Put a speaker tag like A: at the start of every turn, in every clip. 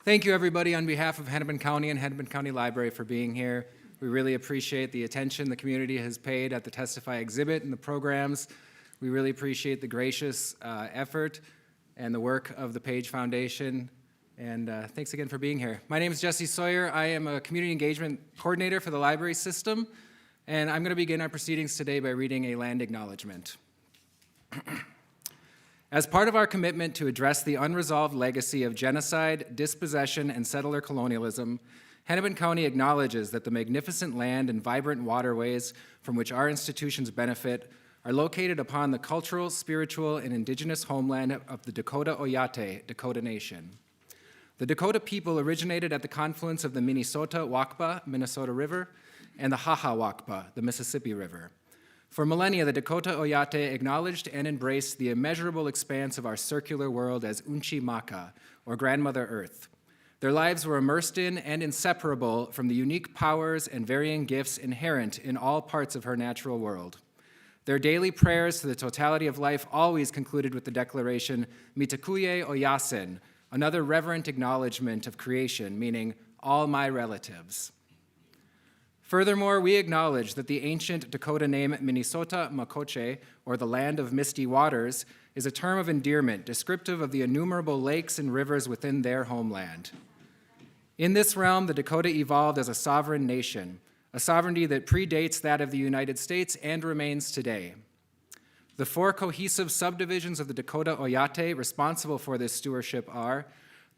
A: Thank you, everybody, on behalf of Hennepin County and Hennepin County Library for being here. We really appreciate the attention the community has paid at the Testify exhibit and the programs. We really appreciate the gracious effort and the work of the Page Foundation. And thanks again for being here. My name is Jesse Sawyer. I am a community engagement coordinator for the library system. And I'm going to begin our proceedings today by reading a land acknowledgement. As part of our commitment to address the unresolved legacy of genocide, dispossession, and settler colonialism, Hennepin County acknowledges that the magnificent land and vibrant waterways from which our institutions benefit are located upon the cultural, spiritual, and indigenous homeland of the Dakota Oyate, Dakota Nation. The Dakota people originated at the confluence of the Minnesota-Wakpa, Minnesota River, and the Haha-Wakpa, the Mississippi River. For millennia, the Dakota Oyate acknowledged and embraced the immeasurable expanse of our circular world as Unchi Maka, or Grandmother Earth. Their lives were immersed in and inseparable from the unique powers and varying gifts inherent in all parts of her natural world. Their daily prayers to the totality of life always concluded with the declaration, Mitakuye Oyasin, another reverent acknowledgement of creation, meaning all my relatives. Furthermore, we acknowledge that the ancient Dakota name Minnesota Makoche, or the land of misty waters, is a term of endearment descriptive of the innumerable lakes and rivers within their homeland. In this realm, the Dakota evolved as a sovereign nation, a sovereignty that predates that of the United States and remains today. The four cohesive subdivisions of the Dakota Oyate responsible for this stewardship are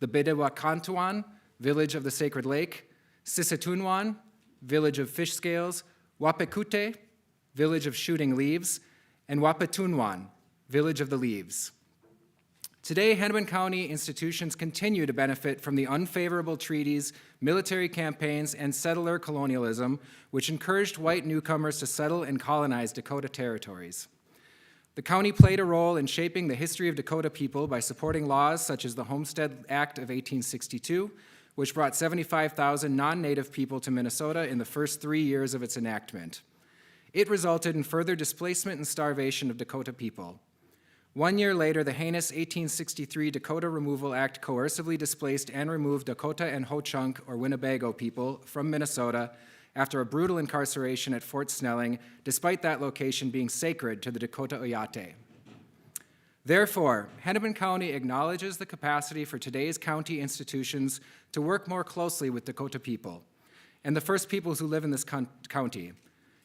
A: the Bidewakantuan, village of the Sacred Lake, Sisatunwan, village of fish scales, Wapekute, village of shooting leaves, and Wapetunwan, village of the leaves. Today, Hennepin County institutions continue to benefit from the unfavorable treaties, military campaigns, and settler colonialism, which encouraged white newcomers to settle and colonize Dakota territories. The county played a role in shaping the history of Dakota people by supporting laws such as the Homestead Act of 1862, which brought 75,000 non-native people to Minnesota in the first 3 years of its enactment. It resulted in further displacement and starvation of Dakota people. 1 year later, the heinous 1863 Dakota Removal Act coercively displaced and removed Dakota and Ho-Chunk, or Winnebago people, from Minnesota after a brutal incarceration at Fort Snelling, despite that location being sacred to the Dakota Oyate. Therefore, Hennepin County acknowledges the capacity for today's county institutions to work more closely with Dakota people and the First Peoples who live in this county,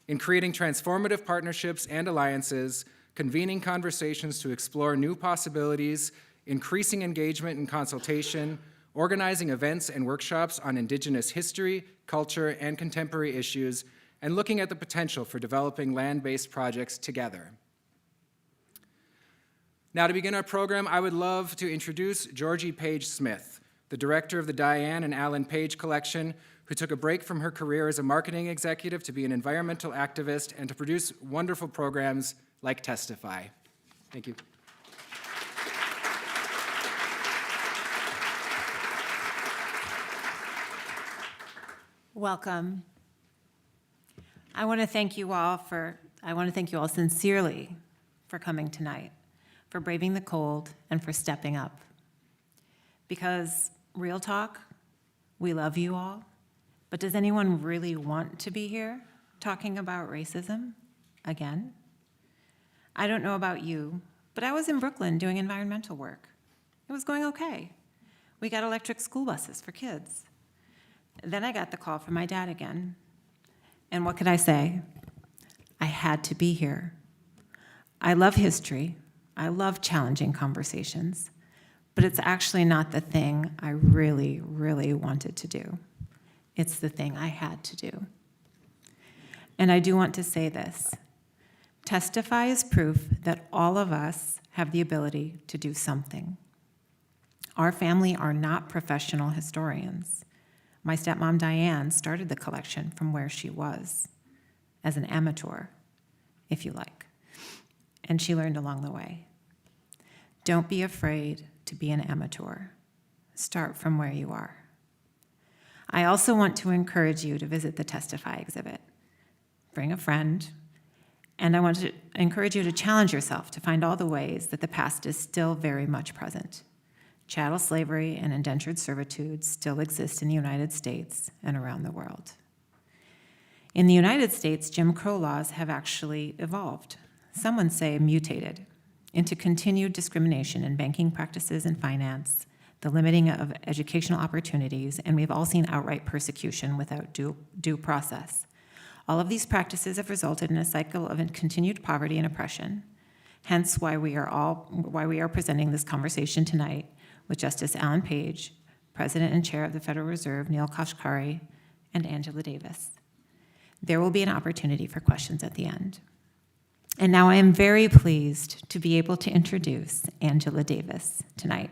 A: in creating transformative partnerships and alliances, convening conversations to explore new possibilities, increasing engagement and consultation, organizing events and workshops on Indigenous history, culture, and contemporary issues, and looking at the potential for developing land-based projects together. Now, to begin our program, I would love to introduce Georgie Page Smith, the director of the Diane and Alan Page Collection, who took a break from her career as a marketing executive to be an environmental activist and to produce wonderful programs like Testify. Thank you.
B: Welcome. I want to thank you all sincerely for coming tonight, for braving the cold, and for stepping up. Because, real talk, we love you all, but does anyone really want to be here talking about racism again? I don't know about you, but I was in Brooklyn doing environmental work. It was going okay. We got electric school buses for kids. Then I got the call from my dad again. And what could I say? I had to be here. I love history. I love challenging conversations, but it's actually not the thing I really, really wanted to do. It's the thing I had to do. And I do want to say this. Testify is proof that all of us have the ability to do something. Our family are not professional historians. My stepmom, Diane, started the collection from where she was, as an amateur, if you like, and she learned along the way. Don't be afraid to be an amateur. Start from where you are. I also want to encourage you to visit the Testify exhibit. Bring a friend, and I want to encourage you to challenge yourself to find all the ways that the past is still very much present. chattel slavery and indentured servitude still exist in the United States and around the world. In the United States, Jim Crow laws have actually evolved, some would say mutated, into continued discrimination in banking practices and finance, the limiting of educational opportunities, and we've all seen outright persecution without due process. All of these practices have resulted in a cycle of continued poverty and oppression, hence why we are presenting this conversation tonight with Justice Alan Page, President and Chair of the Federal Reserve, Neel Kashkari, and Angela Davis. There will be an opportunity for questions at the end. And now I am very pleased to be able to introduce Angela Davis tonight.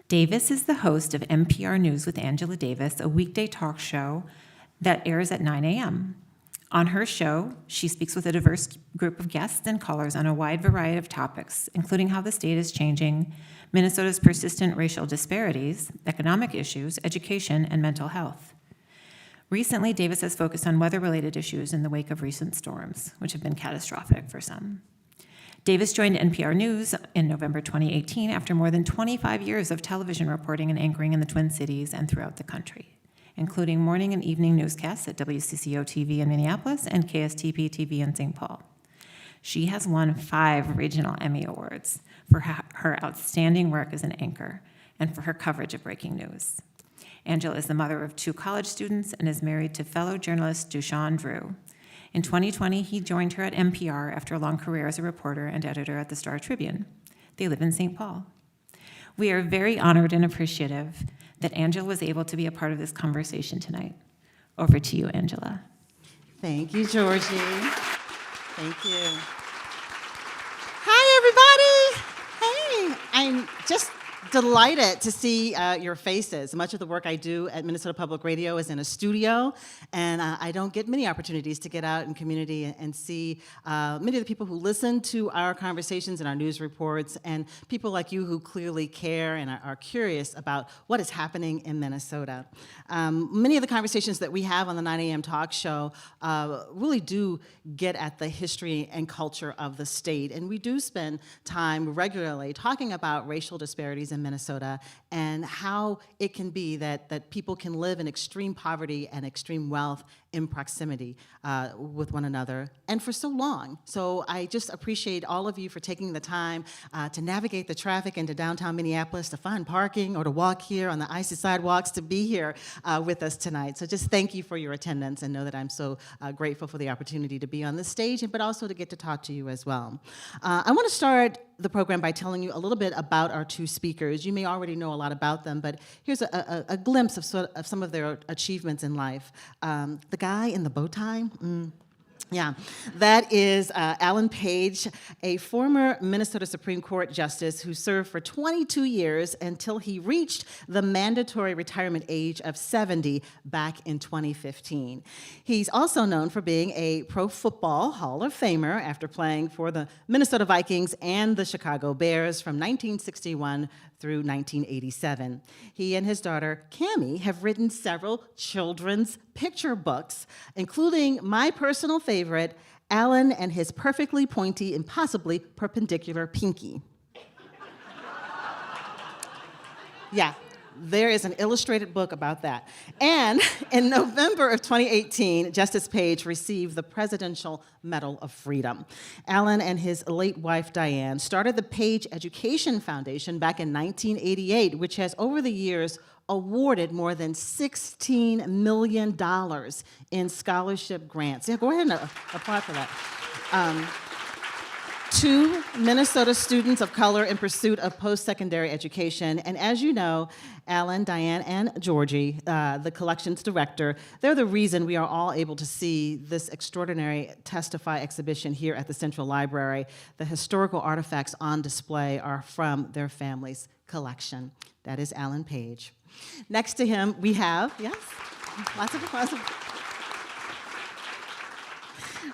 B: Davis is the host of NPR News with Angela Davis, a weekday talk show that airs at 9 a.m. On her show, she speaks with a diverse group of guests and callers on a wide variety of topics, including how the state is changing, Minnesota's persistent racial disparities, economic issues, education, and mental health. Recently, Davis has focused on weather-related issues in the wake of recent storms, which have been catastrophic for some. Davis joined NPR News in November 2018 after more than 25 years of television reporting and anchoring in the Twin Cities and throughout the country, including morning and evening newscasts at WCCO-TV in Minneapolis and KSTP-TV in St. Paul. She has won 5 regional Emmy Awards for her outstanding work as an anchor and for her coverage of breaking news. Angela is the mother of 2 college students and is married to fellow journalist Dushawn Drew. In 2020, he joined her at NPR after a long career as a reporter and editor at the Star Tribune. They live in St. Paul. We are very honored and appreciative that Angela was able to be a part of this conversation tonight. Over to you, Angela.
C: Thank you, Georgie. Thank you. Hi, everybody. Hey, I'm just delighted to see your faces. Much of the work I do at Minnesota Public Radio is in a studio, and I don't get many opportunities to get out in community and see many of the people who listen to our conversations and our news reports, and people like you who clearly care and are curious about what is happening in Minnesota. Many of the conversations that we have on the 9 a.m. talk show really do get at the history and culture of the state, and we do spend time regularly talking about racial disparities in Minnesota and how it can be that people can live in extreme poverty and extreme wealth in proximity with one another, and for so long. So I just appreciate all of you for taking the time to navigate the traffic into downtown Minneapolis, to find parking, or to walk here on the icy sidewalks to be here with us tonight. So just thank you for your attendance, and know that I'm so grateful for the opportunity to be on this stage, but also to get to talk to you as well. I want to start the program by telling you a little bit about our 2 speakers. You may already know a lot about them, but here's a glimpse of some of their achievements in life. The guy in the bow tie, yeah, that is Alan Page, a former Minnesota Supreme Court justice who served for 22 years until he reached the mandatory retirement age of 70 back in 2015. He's also known for being a Pro Football Hall of Famer after playing for the Minnesota Vikings and the Chicago Bears from 1961 through 1987. He and his daughter, Cammie, have written several children's picture books, including my personal favorite, Alan and His Perfectly Pointy, Impossibly Perpendicular Pinky. Yeah, there is an illustrated book about that. And in November of 2018, Justice Page received the Presidential Medal of Freedom. Alan and his late wife, Diane, started the Page Education Foundation back in 1988, which has over the years awarded more than $16 million in scholarship grants. Yeah, go ahead and apply for that. To Minnesota students of color in pursuit of post-secondary education. And as you know, Alan, Diane, and Georgie, the collections director, they're the reason we are all able to see this extraordinary Testify exhibition here at the Central Library. The historical artifacts on display are from their family's collection. That is Alan Page. Next to him, we have, yes, lots of applause.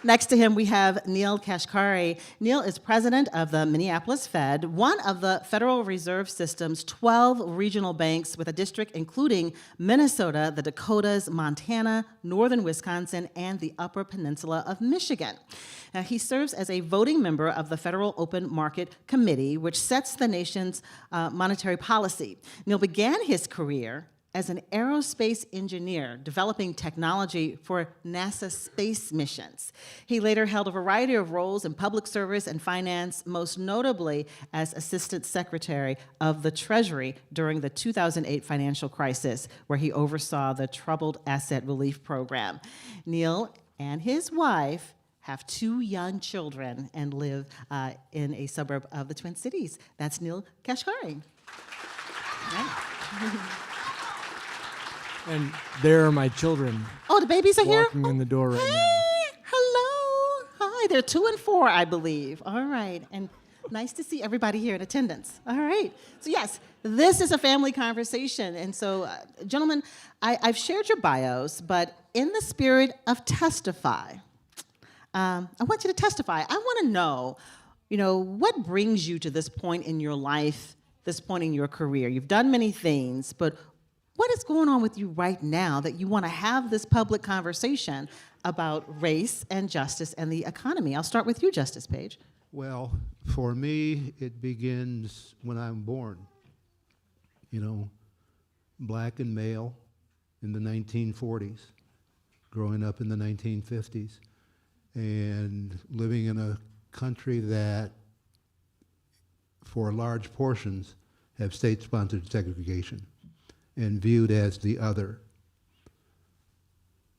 C: Next to him, we have Neel Kashkari. Neel is president of the Minneapolis Fed, one of the Federal Reserve System's 12 regional banks with a district including Minnesota, the Dakotas, Montana, northern Wisconsin, and the Upper Peninsula of Michigan. He serves as a voting member of the Federal Open Market Committee, which sets the nation's monetary policy. Neel began his career as an aerospace engineer developing technology for NASA space missions. He later held a variety of roles in public service and finance, most notably as Assistant Secretary of the Treasury during the 2008 financial crisis, where he oversaw the Troubled Asset Relief Program. Neel and his wife have 2 young children and live in a suburb of the Twin Cities. That's Neel Kashkari. Right.
D: And there are my children
C: Oh, the babies are here?
D: walking in the door right now.
C: Hey, hello. Hi, they're 2 and 4, I believe. All right, and nice to see everybody here in attendance. All right, so yes, this is a family conversation. And so, gentlemen, I've shared your bios, but in the spirit of testify, I want you to testify. I want to know, what brings you to this point in your life, this point in your career? You've done many things, but what is going on with you right now that you want to have this public conversation about race and justice and the economy? I'll start with you, Justice Page.
E: Well, for me, it begins when I'm born. Black and male in the 1940s, growing up in the 1950s, and living in a country that, for large portions, have state-sponsored segregation and viewed as the other.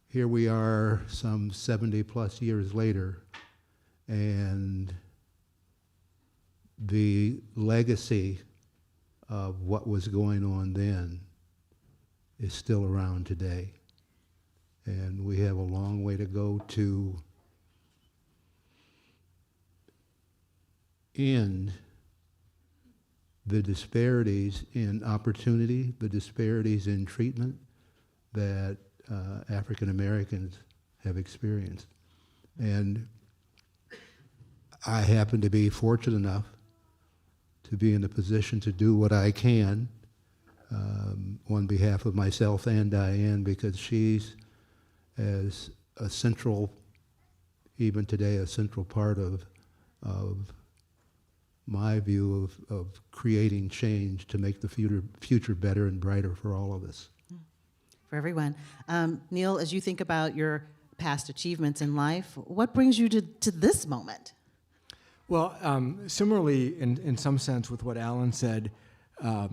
E: Here we are some 70-plus years later, and the legacy of what was going on then is still around today. And we have a long way to go to end the disparities in opportunity, the disparities in treatment that African Americans have experienced. And I happen to be fortunate enough to be in a position to do what I can on behalf of myself and Diane, because she's as a central, even today, a central part of my view of creating change to make the future better and brighter for all of us.
C: For everyone. Neel, as you think about your past achievements in life, what brings you to this moment?
D: Well, similarly, in some sense with what Alan said, I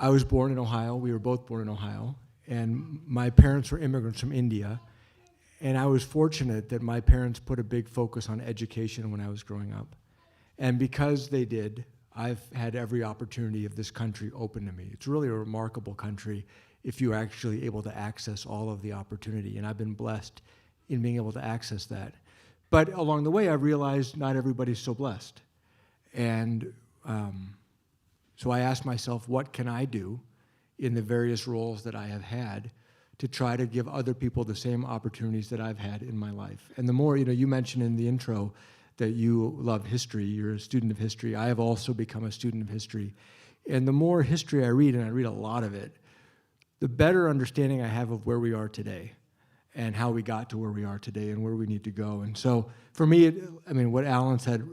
D: was born in Ohio. We were both born in Ohio. And my parents were immigrants from India. And I was fortunate that my parents put a big focus on education when I was growing up. And because they did, I've had every opportunity of this country open to me. It's really a remarkable country if you're actually able to access all of the opportunity. And I've been blessed in being able to access that. But along the way, I realized not everybody's so blessed. And so I asked myself, what can I do in the various roles that I have had to try to give other people the same opportunities that I've had in my life? And the more, you mentioned in the intro that you love history, you're a student of history. I have also become a student of history. And the more history I read, and I read a lot of it, the better understanding I have of where we are today and how we got to where we are today and where we need to go. And so for me, what Alan said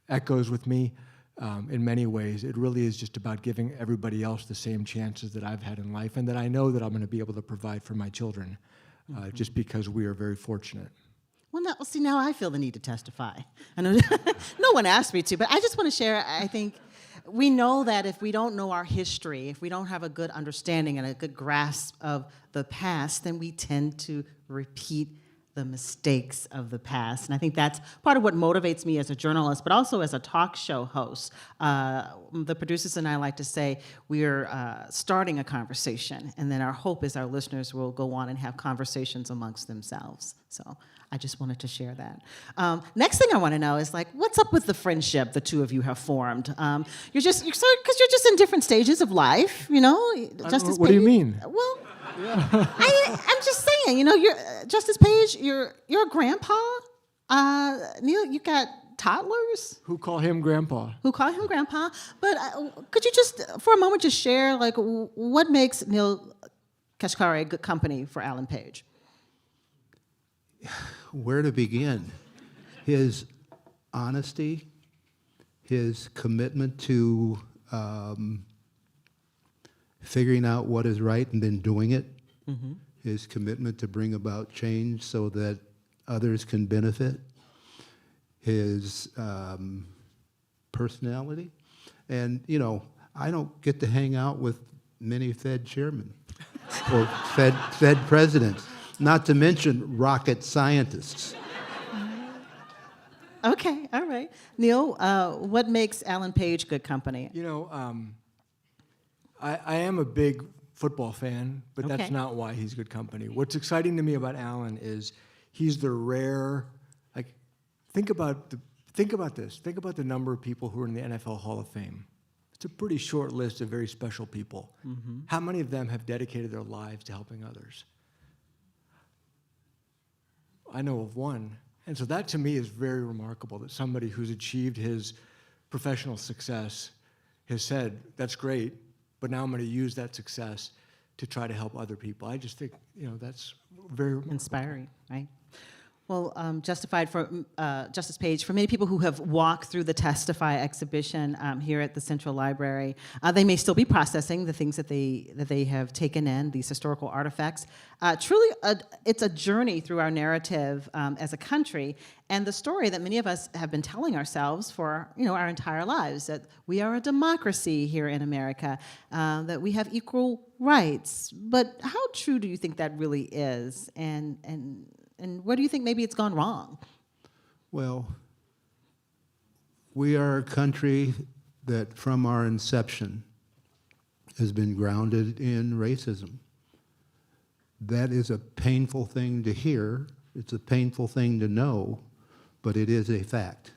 D: echoes with me in many ways. It really is just about giving everybody else the same chances that I've had in life and that I know that I'm going to be able to provide for my children just because we are very fortunate.
C: Well, now I feel the need to testify. I know no one asked me to, but I just want to share, I think we know that if we don't know our history, if we don't have a good understanding and a good grasp of the past, then we tend to repeat the mistakes of the past. And I think that's part of what motivates me as a journalist, but also as a talk show host. The producers and I like to say we're starting a conversation, and then our hope is our listeners will go on and have conversations amongst themselves. So I just wanted to share that. Next thing I want to know is, what's up with the friendship the two of you have formed? Because you're just in different stages of life, Justice
D: What do you mean?
C: Well, I'm just saying, you're Justice Page, you're a grandpa. Neel, you got toddlers
D: Who call him grandpa?
C: who call him grandpa. But could you just, for a moment, just share like what makes Neel Kashkari a good company for Alan Page?
E: Where to begin? His honesty, his commitment to figuring out what is right and then doing it, his commitment to bring about change so that others can benefit, his personality. And, I don't get to hang out with many Fed chairmen or Fed presidents, not to mention rocket scientists.
C: Okay, all right. Neel, what makes Alan Page good company?
D: I am a big football fan, but
C: Okay.
D: that's not why he's good company. What's exciting to me about Alan is he's the rare, think about this. Think about the number of people who are in the NFL Hall of Fame. It's a pretty short list of very special people. How many of them have dedicated their lives to helping others? I know of one. And so that to me is very remarkable, that somebody who's achieved his professional success has said, that's great, but now I'm going to use that success to try to help other people. I just think, that's very remarkable.
C: Inspiring, right? Well, Justice Page, for many people who have walked through the Testify exhibition here at the Central Library, they may still be processing the things that they have taken in, these historical artifacts. Truly, it's a journey through our narrative as a country, and the story that many of us have been telling ourselves for our entire lives, that we are a democracy here in America, that we have equal rights. But how true do you think that really is? And where do you think maybe it's gone wrong?
E: Well, we are a country that from our inception has been grounded in racism. That is a painful thing to hear. It's a painful thing to know, but it is a fact.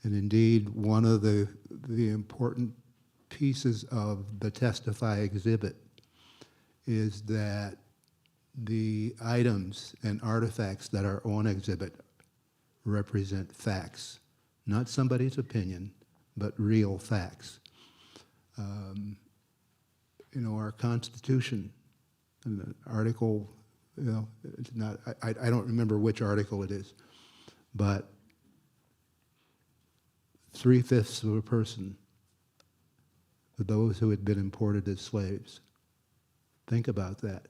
E: And indeed, one of the important pieces of the Testify exhibit is that the items and artifacts that are on exhibit represent facts, not somebody's opinion, but real facts. Our Constitution, an article, it's not, I don't remember which article it is, but 3/5 of a person for those who had been imported as slaves. Think about that.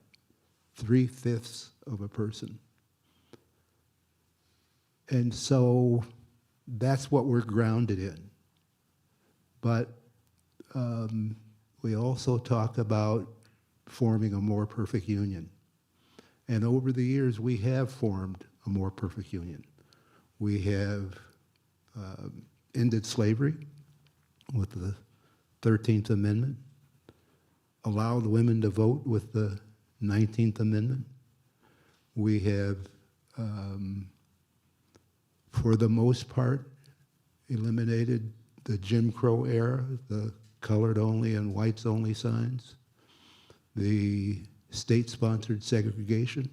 E: 3/5 of a person. And so that's what we're grounded in. But we also talk about forming a more perfect union. And over the years, we have formed a more perfect union. We have ended slavery with the 13th Amendment, allowed women to vote with the 19th Amendment. We have, for the most part, eliminated the Jim Crow era, the colored only and whites only signs, the state-sponsored segregation,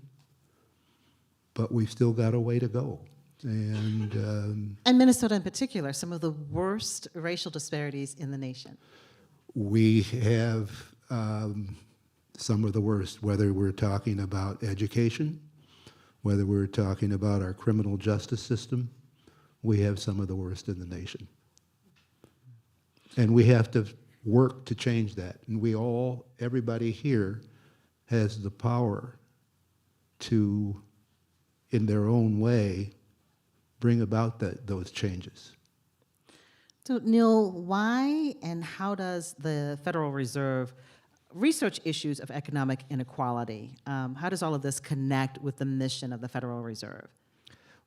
E: but we've still got a way to go. And
C: Minnesota in particular, some of the worst racial disparities in the nation.
E: we have some of the worst, whether we're talking about education, whether we're talking about our criminal justice system, we have some of the worst in the nation. And we have to work to change that. And everybody here has the power to, in their own way, bring about those changes.
C: So, Neel, why and how does the Federal Reserve research issues of economic inequality? How does all of this connect with the mission of the Federal Reserve?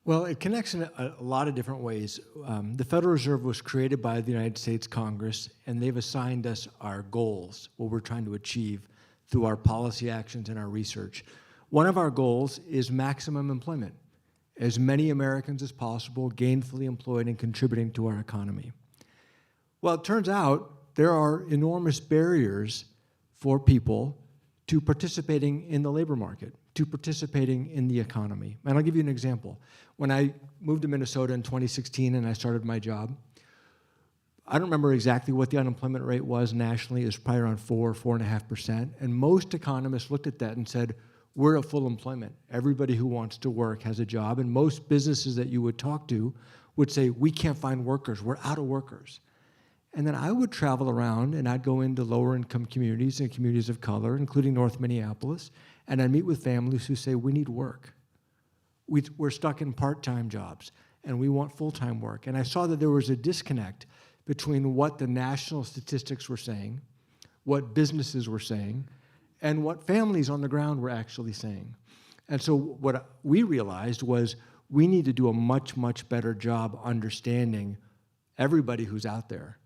D: Well, it connects in a lot of different ways. The Federal Reserve was created by the United States Congress, and they've assigned us our goals, what we're trying to achieve through our policy actions and our research. One of our goals is maximum employment, as many Americans as possible gainfully employed and contributing to our economy. Well, it turns out there are enormous barriers for people to participating in the labor market, to participating in the economy. And I'll give you an example. When I moved to Minnesota in 2016 and I started my job, I don't remember exactly what the unemployment rate was nationally. It was probably around 4.5%. And most economists looked at that and said, we're at full employment. Everybody who wants to work has a job. And most businesses that you would talk to would say, we can't find workers. We're out of workers. And then I would travel around and I'd go into lower income communities and communities of color, including North Minneapolis, and I'd meet with families who say, we need work. We're stuck in part-time jobs and we want full-time work. And I saw that there was a disconnect between what the national statistics were saying, what businesses were saying, and what families on the ground were actually saying. And so what we realized was we need to do a much, much better job understanding everybody who's out there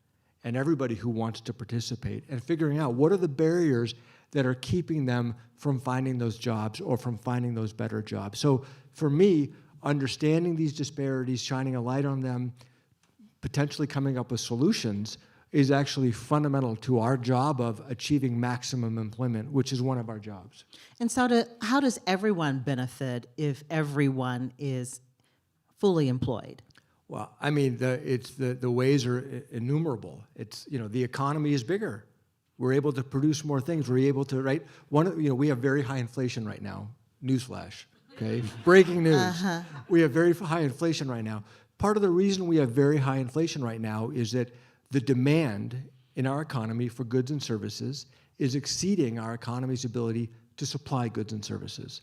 D: and everybody who wants to participate and figuring out what are the barriers that are keeping them from finding those jobs or from finding those better jobs. So for me, understanding these disparities, shining a light on them, potentially coming up with solutions is actually fundamental to our job of achieving maximum employment, which is one of our jobs.
C: And so how does everyone benefit if everyone is fully employed?
D: Well, I mean, the ways are innumerable. The economy is bigger. We're able to produce more things. We're able to, right? We have very high inflation right now. Newsflash, okay? Breaking news. We have very high inflation right now. Part of the reason we have very high inflation right now is that the demand in our economy for goods and services is exceeding our economy's ability to supply goods and services.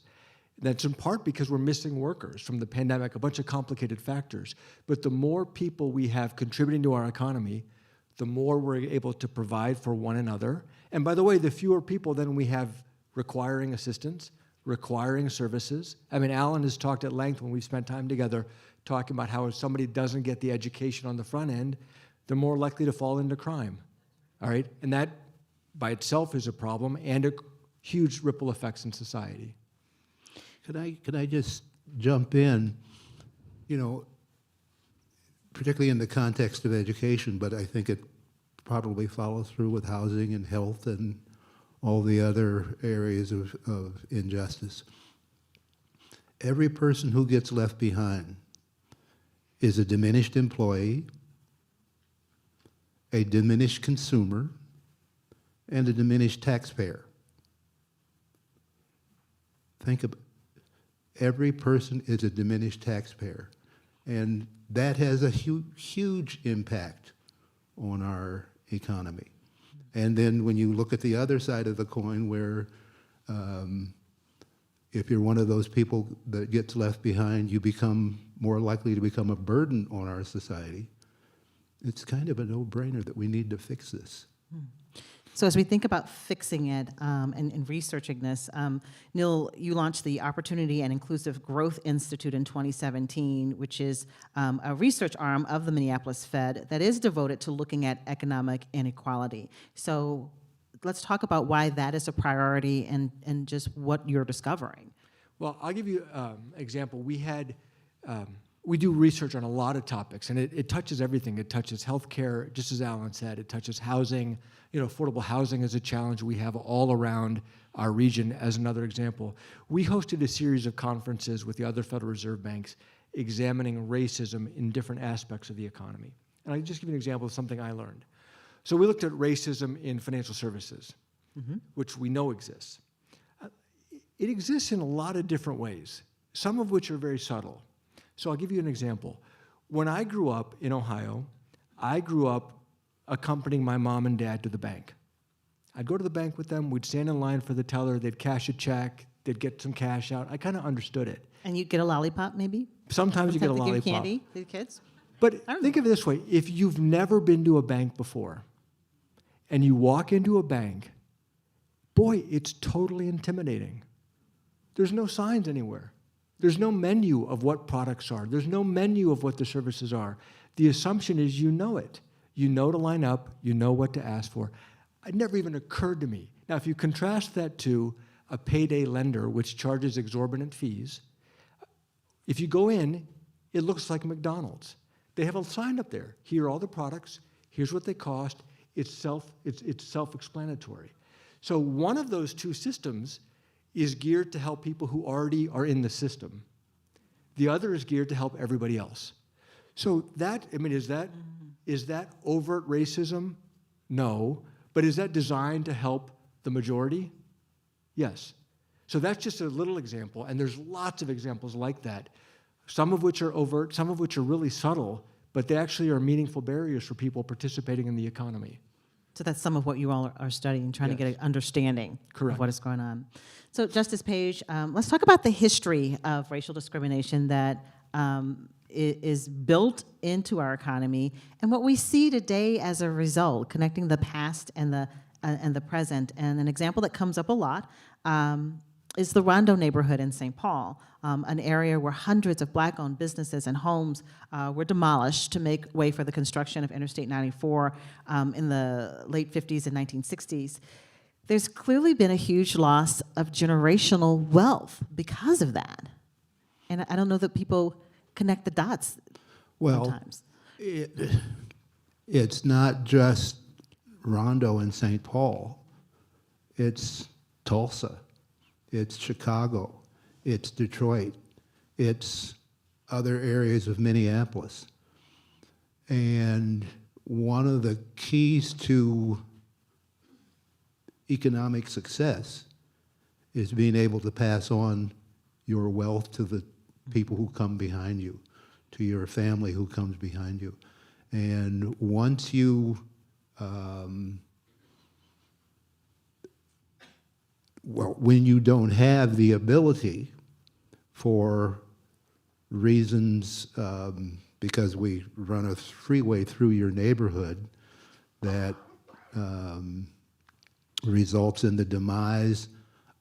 D: That's in part because we're missing workers from the pandemic, a bunch of complicated factors. But the more people we have contributing to our economy, the more we're able to provide for one another. And by the way, the fewer people then we have requiring assistance, requiring services. I mean, Alan has talked at length when we spent time together talking about how if somebody doesn't get the education on the front end, they're more likely to fall into crime, all right? And that by itself is a problem and a huge ripple effects in society.
E: Could I just jump in, particularly in the context of education, but I think it probably follows through with housing and health and all the other areas of injustice. Every person who gets left behind is a diminished employee, a diminished consumer, and a diminished taxpayer. Think about every person is a diminished taxpayer, and that has a huge impact on our economy. And then when you look at the other side of the coin where if you're one of those people that gets left behind, you become more likely to become a burden on our society. It's kind of a no-brainer that we need to fix this.
C: So as we think about fixing it and researching this, Neel, you launched the Opportunity and Inclusive Growth Institute in 2017, which is a research arm of the Minneapolis Fed that is devoted to looking at economic inequality. So let's talk about why that is a priority and just what you're discovering.
D: Well, I'll give you an example. We do research on a lot of topics, and it touches everything. It touches healthcare, just as Alan said. It touches housing. Affordable housing is a challenge we have all around our region, as another example. We hosted a series of conferences with the other Federal Reserve banks examining racism in different aspects of the economy. And I'll just give you an example of something I learned. So we looked at racism in financial services, which we know exists. It exists in a lot of different ways, some of which are very subtle. So I'll give you an example. When I grew up in Ohio, I grew up accompanying my mom and dad to the bank. I'd go to the bank with them, we'd stand in line for the teller, they'd cash a check, they'd get some cash out. I kind of understood it.
C: And you'd get a lollipop, maybe?
D: Sometimes you get a
C: They
D: lollipop.
C: give candy to the kids?
D: But think of it this way, if you've never been to a bank before, and you walk into a bank, boy, it's totally intimidating. There's no signs anywhere. There's no menu of what products are. There's no menu of what the services are. The assumption is you know it. You know to line up. You know what to ask for. It never even occurred to me. Now, if you contrast that to a payday lender, which charges exorbitant fees, if you go in, it looks like McDonald's. They have a sign up there. Here are all the products. Here's what they cost. It's self-explanatory. So one of those two systems is geared to help people who already are in the system. The other is geared to help everybody else. So that, I mean, is that overt racism? No. But is that designed to help the majority? Yes. So that's just a little example, and there's lots of examples like that, some of which are overt, some of which are really subtle, but they actually are meaningful barriers for people participating in the economy.
C: So that's some of what you all are studying, trying to get an understanding
D: Correct.
C: of what is going on. So Justice Page, let's talk about the history of racial discrimination that is built into our economy and what we see today as a result, connecting the past and the present. And an example that comes up a lot is the Rondo neighborhood in St. Paul, an area where hundreds of Black-owned businesses and homes were demolished to make way for the construction of Interstate 94 in the late 50s and 1960s. There's clearly been a huge loss of generational wealth because of that. And I don't know that people connect the dots sometimes.
E: It's not just Rondo and St. Paul. It's Tulsa. It's Chicago. It's Detroit. It's other areas of Minneapolis. And one of the keys to economic success is being able to pass on your wealth to the people who come behind you, to your family who comes behind you. And once you, when you don't have the ability for reasons, because we run a freeway through your neighborhood that results in the demise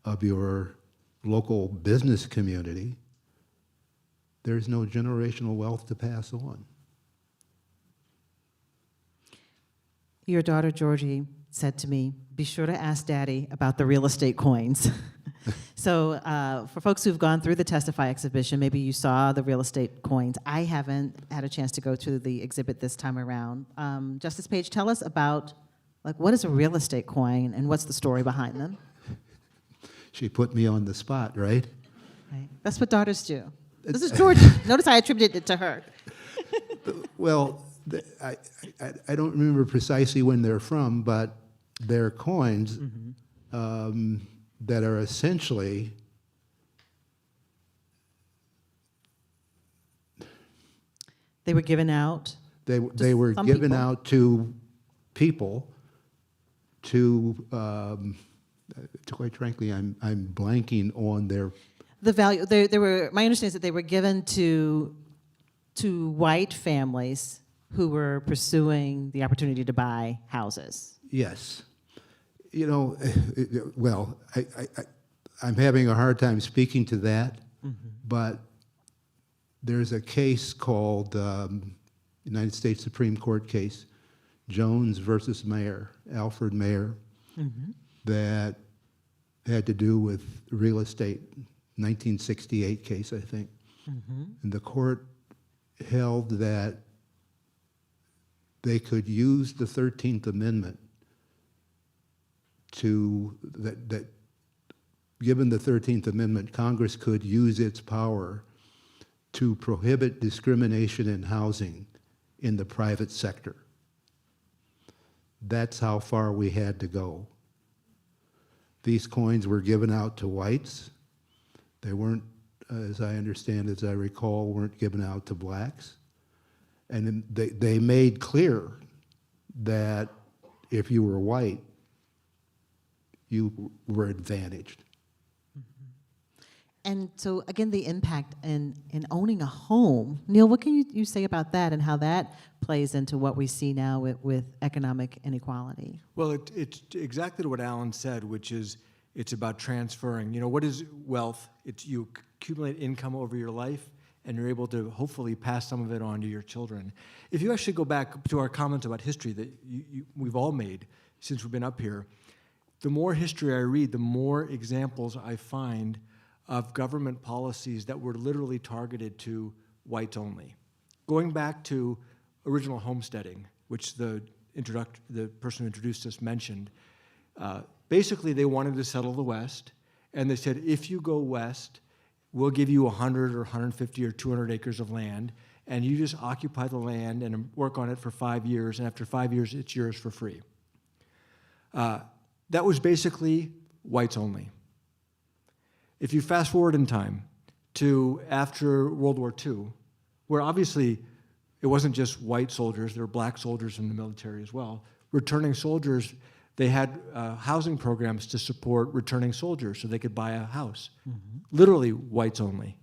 E: of your local business community, there's no generational wealth to pass on.
C: Your daughter, Georgie, said to me, be sure to ask Daddy about the real estate coins. So for folks who've gone through the Testify exhibition, maybe you saw the real estate coins. I haven't had a chance to go to the exhibit this time around. Justice Page, tell us about, like, what is a real estate coin and what's the story behind them?
E: She put me on the spot, right?
C: Right. That's what daughters do. This is Georgie. Notice I attributed it to her.
E: Well, I don't remember precisely when they're from, but they're coins that are essentially
C: They were given out.
E: they were
C: some
E: given
C: people.
E: out to people to quite frankly, I'm blanking on their.
C: The value, they were, my understanding is that they were given to white families who were pursuing the opportunity to buy houses.
E: Yes. You know, well, I'm having a hard time speaking to that, but there's a case called United States Supreme Court case, Jones versus Mayer, Alfred Mayer, that had to do with real estate, 1968 case, I think. And the court held that they could use the 13th Amendment that given the 13th Amendment, Congress could use its power to prohibit discrimination in housing in the private sector. That's how far we had to go. These coins were given out to whites. They weren't, as I understand, as I recall, weren't given out to blacks. And they made clear that if you were white, you were advantaged.
C: And so, again, the impact in owning a home. Neel, what can you say about that and how that plays into what we see now with economic inequality?
D: Well, it's exactly what Alan said, which is it's about transferring. You know, what is wealth? It's you accumulate income over your life, and you're able to hopefully pass some of it on to your children. If you actually go back to our comments about history that we've all made since we've been up here, the more history I read, the more examples I find of government policies that were literally targeted to whites only. Going back to original homesteading, which the person who introduced us mentioned, basically, they wanted to settle the West, and they said, if you go west, we'll give you 100 or 150 or 200 acres of land, and you just occupy the land and work on it for 5 years, and after 5 years, it's yours for free. That was basically whites only. If you fast forward in time to after World War II, where obviously it wasn't just white soldiers, there were black soldiers in the military as well. Returning soldiers, they had housing programs to support returning soldiers so they could buy a house. Literally whites only.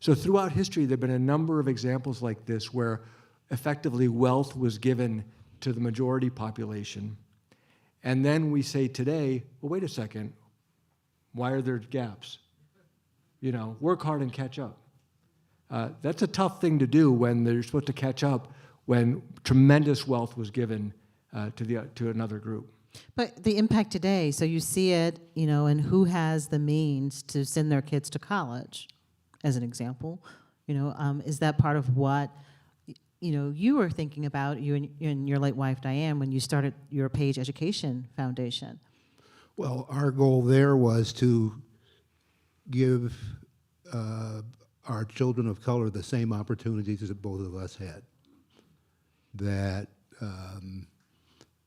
D: So throughout history, there have been a number of examples like this where effectively wealth was given to the majority population. And then we say today, well, wait a second, why are there gaps? You know, work hard and catch up. That's a tough thing to do when they're supposed to catch up when tremendous wealth was given to another group.
C: But the impact today, so you see it, you know, and who has the means to send their kids to college, as an example, you know, is that part of what, you know, you were thinking about, you and your late wife, Diane, when you started your Page Education Foundation?
E: Well, our goal there was to give our children of color the same opportunities that both of us had. That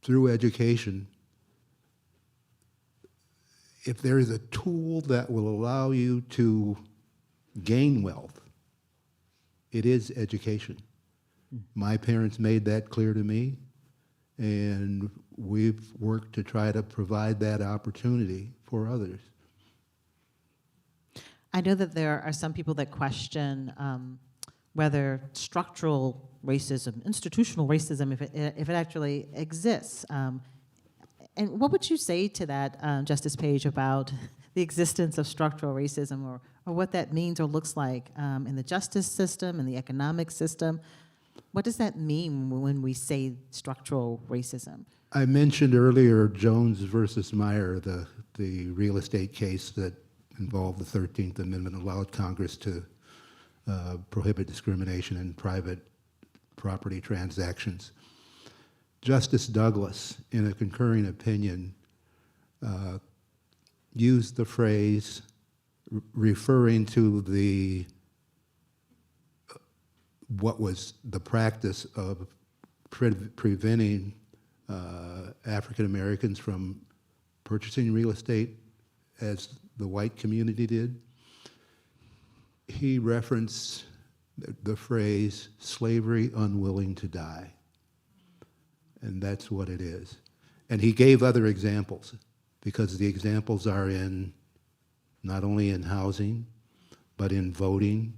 E: through education, if there is a tool that will allow you to gain wealth, it is education. My parents made that clear to me, and we've worked to try to provide that opportunity for others.
C: I know that there are some people that question whether structural racism, institutional racism, if it actually exists. And what would you say to that, Justice Page, about the existence of structural racism, or what that means or looks like in the justice system, in the economic system? What does that mean when we say structural racism?
E: I mentioned earlier Jones versus Meyer, the real estate case that involved the 13th Amendment, allowed Congress to prohibit discrimination in private property transactions. Justice Douglas, in a concurring opinion, used the phrase referring to what was the practice of preventing African Americans from purchasing real estate as the white community did. He referenced the phrase slavery unwilling to die. And that's what it is. And he gave other examples, because the examples are in not only in housing, but in voting,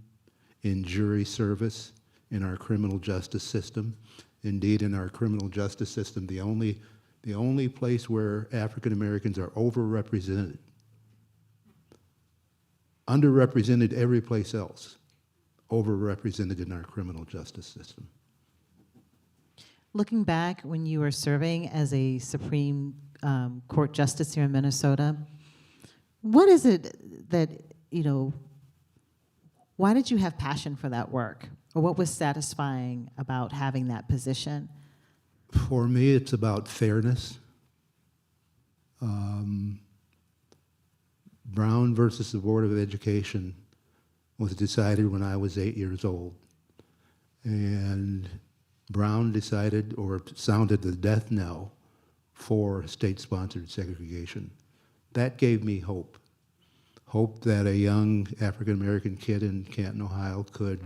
E: in jury service, in our criminal justice system. Indeed, in our criminal justice system, the only place where African Americans are overrepresented, underrepresented every place else, overrepresented in our criminal justice system.
C: Looking back when you were serving as a Supreme Court Justice here in Minnesota, what is it that, you know, why did you have passion for that work? Or what was satisfying about having that position?
E: For me, it's about fairness. Brown versus the Board of Education was decided when I was 8 years old. And Brown decided, or sounded the death knell for state-sponsored segregation. That gave me hope. Hope that a young African-American kid in Canton, Ohio could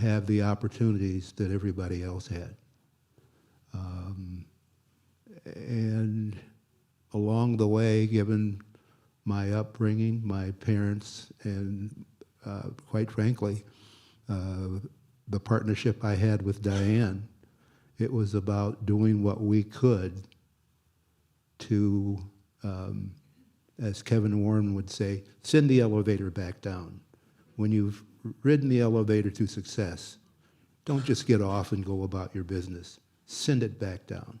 E: have the opportunities that everybody else had. And along the way, given my upbringing, my parents, and quite frankly, the partnership I had with Diane, it was about doing what we could to, as Kevin Warren would say, send the elevator back down. When you've ridden the elevator to success, don't just get off and go about your business. Send it back down.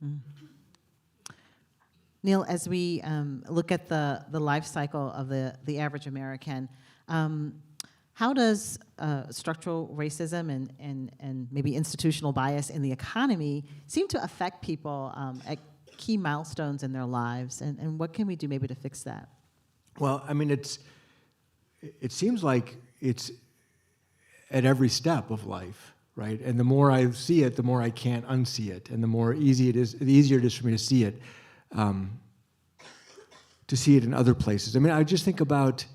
C: Mm. Neel, as we look at the life cycle of the average American, How does structural racism and maybe institutional bias in the economy seem to affect people at key milestones in their lives? And what can we do maybe to fix that?
D: Well, I mean, it seems like it's at every step of life, right? And the more I see it, the more I can't unsee it, and the more the easier it is for me to see it in other places. I mean, I just think about,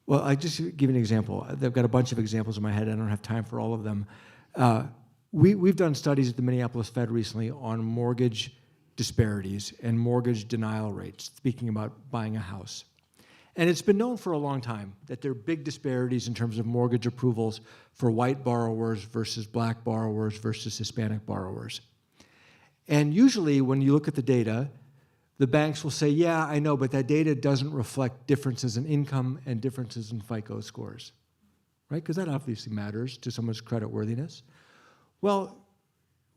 D: well, I just give you an example. I've got a bunch of examples in my head. I don't have time for all of them. We've done studies at the Minneapolis Fed recently on mortgage disparities and mortgage denial rates, speaking about buying a house. And it's been known for a long time that there are big disparities in terms of mortgage approvals for white borrowers versus black borrowers versus Hispanic borrowers. And usually when you look at the data, the banks will say, yeah, I know, but that data doesn't reflect differences in income and differences in FICO scores, right? Because that obviously matters to someone's creditworthiness. Well,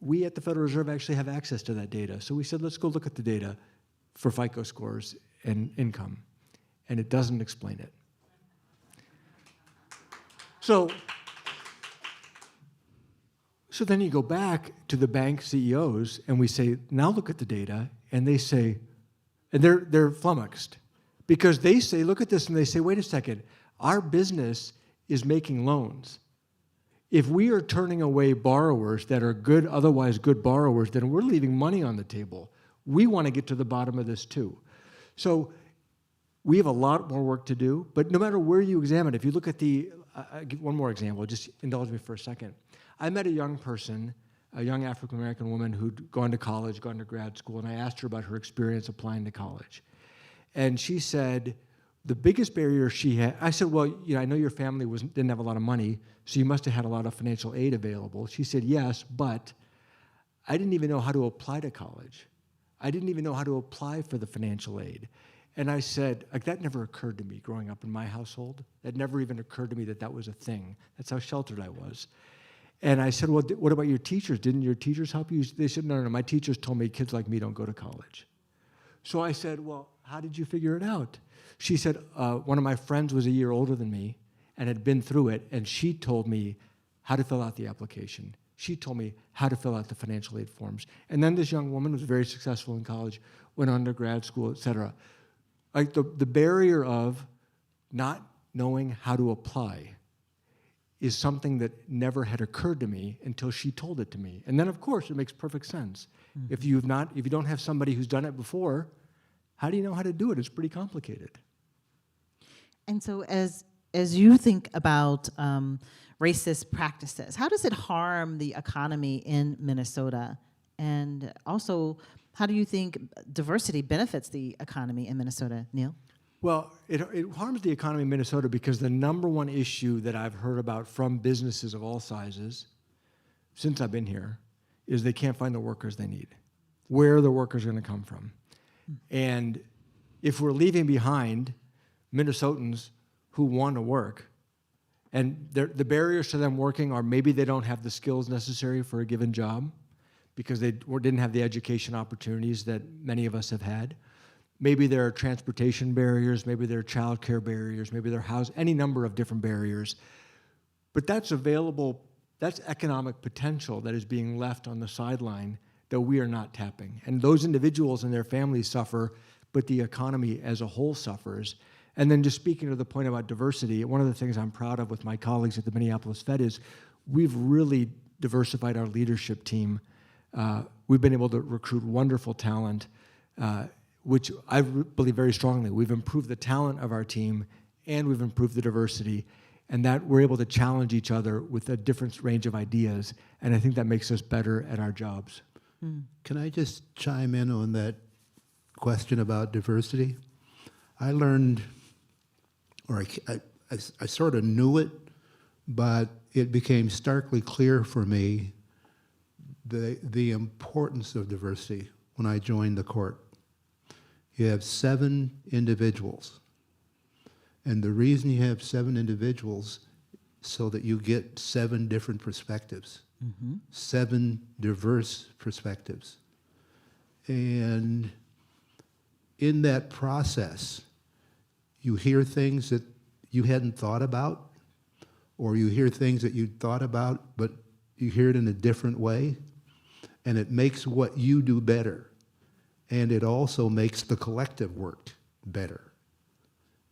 D: we at the Federal Reserve actually have access to that data. So we said, let's go look at the data for FICO scores and income. And it doesn't explain it. So then you go back to the bank CEOs and we say, now look at the data, and they say, and they're flummoxed, because they say, look at this, and they say, wait a second, our business is making loans. If we are turning away borrowers that are good, otherwise good borrowers, then we're leaving money on the table. We want to get to the bottom of this too. So we have a lot more work to do, but no matter where you examine, if you look at I'll give one more example, just indulge me for a second. I met a young person, a young African-American woman who'd gone to college, gone to grad school, and I asked her about her experience applying to college. And she said, the biggest barrier she had, I said, well, I know your family didn't have a lot of money, so you must have had a lot of financial aid available. She said, yes, but I didn't even know how to apply to college. I didn't even know how to apply for the financial aid. And I said, that never occurred to me growing up in my household. That never even occurred to me that was a thing. That's how sheltered I was. And I said, well, what about your teachers? Didn't your teachers help you? They said, no, my teachers told me kids like me don't go to college. So I said, well, how did you figure it out? She said, one of my friends was a year older than me and had been through it, and she told me how to fill out the application. She told me how to fill out the financial aid forms. And then this young woman was very successful in college, went on to grad school, et cetera. Like the barrier of not knowing how to apply is something that never had occurred to me until she told it to me. And then, of course, it makes perfect sense. Mm-hmm. If you don't have somebody who's done it before, how do you know how to do it? It's pretty complicated.
C: And so as you think about racist practices, how does it harm the economy in Minnesota? And also, how do you think diversity benefits the economy in Minnesota, Neel?
D: Well, it harms the economy in Minnesota because the number one issue that I've heard about from businesses of all sizes since I've been here is they can't find the workers they need. Where are the workers going to come from? And if we're leaving behind Minnesotans who want to work, and the barriers to them working are maybe they don't have the skills necessary for a given job because they didn't have the education opportunities that many of us have had. Maybe there are transportation barriers, maybe there are childcare barriers, maybe there are any number of different barriers. But that's available, that's economic potential that is being left on the sideline that we are not tapping. And those individuals and their families suffer, but the economy as a whole suffers. And then just speaking to the point about diversity, one of the things I'm proud of with my colleagues at the Minneapolis Fed is we've really diversified our leadership team. We've been able to recruit wonderful talent, which I believe very strongly. We've improved the talent of our team, and we've improved the diversity, and that we're able to challenge each other with a different range of ideas, and I think that makes us better at our jobs.
E: Can I just chime in on that question about diversity? I learned, or I sort of knew it, but it became starkly clear for me the importance of diversity when I joined the court. You have 7 individuals, and the reason you have 7 individuals so that you get 7 different perspectives, 7 diverse perspectives. And in that process, you hear things that you hadn't thought about, or you hear things that you thought about, but you hear it in a different way, and it makes what you do better. And it also makes the collective work better.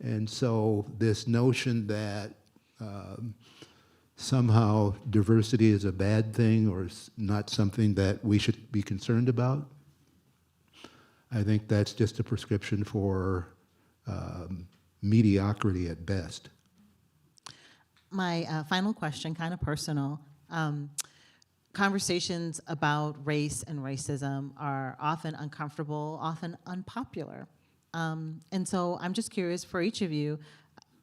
E: And so this notion that somehow diversity is a bad thing or not something that we should be concerned about, I think that's just a prescription for mediocrity at best.
C: My final question, kind of personal. Conversations about race and racism are often uncomfortable, often unpopular. And so I'm just curious for each of you,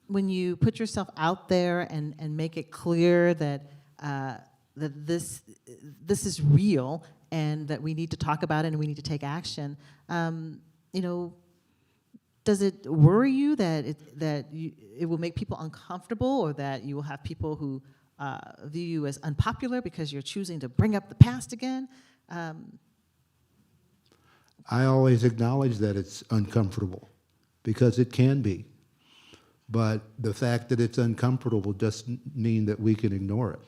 C: when you put yourself out there and make it clear that, that this is real and that we need to talk about it and we need to take action, you know, does it worry you that it will make people uncomfortable, or that you will have people who view you as unpopular because you're choosing to bring up the past again?
E: I always acknowledge that it's uncomfortable, because it can be. But the fact that it's uncomfortable doesn't mean that we can ignore it,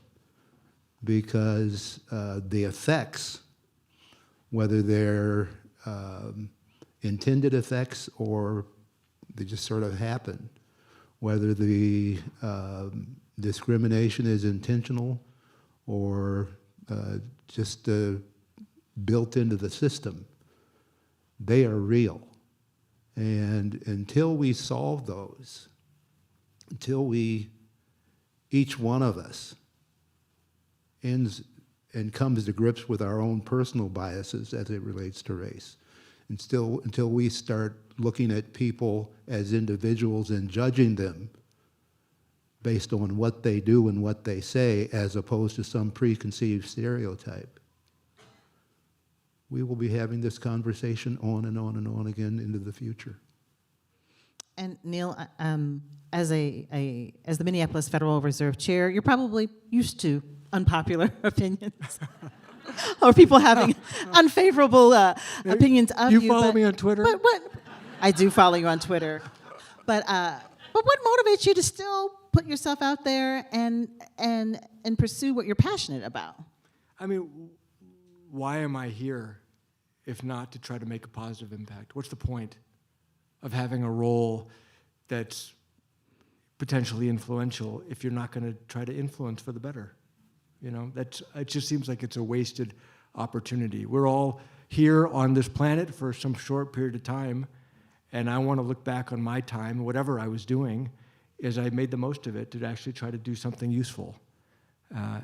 E: because the effects, whether they're intended effects or they just sort of happen, whether the discrimination is intentional or just built into the system, they are real. And until we solve those, until each one of us ends and comes to grips with our own personal biases as it relates to race, until we start looking at people as individuals and judging them based on what they do and what they say, as opposed to some preconceived stereotype, we will be having this conversation on and on and on again into the future.
C: And Neel, as the Minneapolis Federal Reserve Chair, you're probably used to unpopular opinions or people having unfavorable opinions of you.
D: You follow me on Twitter?
C: But what? I do follow you on Twitter. But what motivates you to still put yourself out there and pursue what you're passionate about?
D: I mean, why am I here if not to try to make a positive impact? What's the point of having a role that's potentially influential if you're not going to try to influence for the better? You know, it just seems like it's a wasted opportunity. We're all here on this planet for some short period of time, and I want to look back on my time, whatever I was doing, as I made the most of it to actually try to do something useful.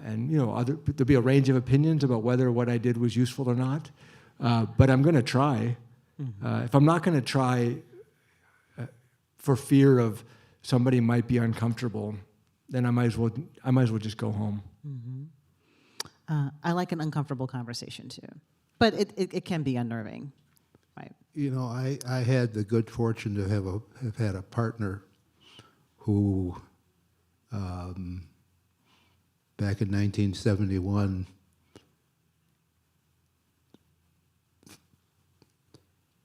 D: And you know, there'll be a range of opinions about whether what I did was useful or not, but I'm going to try. Mm-hmm. If I'm not going to try for fear of somebody might be uncomfortable, then I might as well just go home.
C: Mm-hmm. I like an uncomfortable conversation too, but it can be unnerving, right?
E: You know, I had the good fortune to have had a partner who, back in 1971,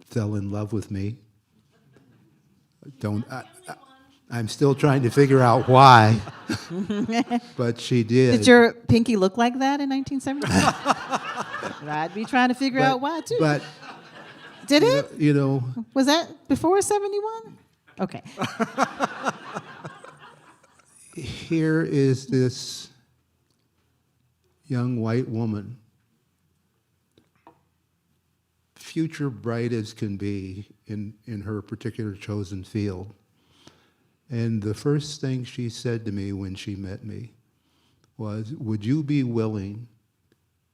E: fell in love with me. I'm still trying to figure out why, but she did.
C: Did your pinky look like that in 1971? I'd be trying to figure out why too.
E: But
C: did it?
E: You know,
C: was that before 71? Okay.
E: Here is this young white woman, future bright as can be in her particular chosen field. And the first thing she said to me when she met me was, would you be willing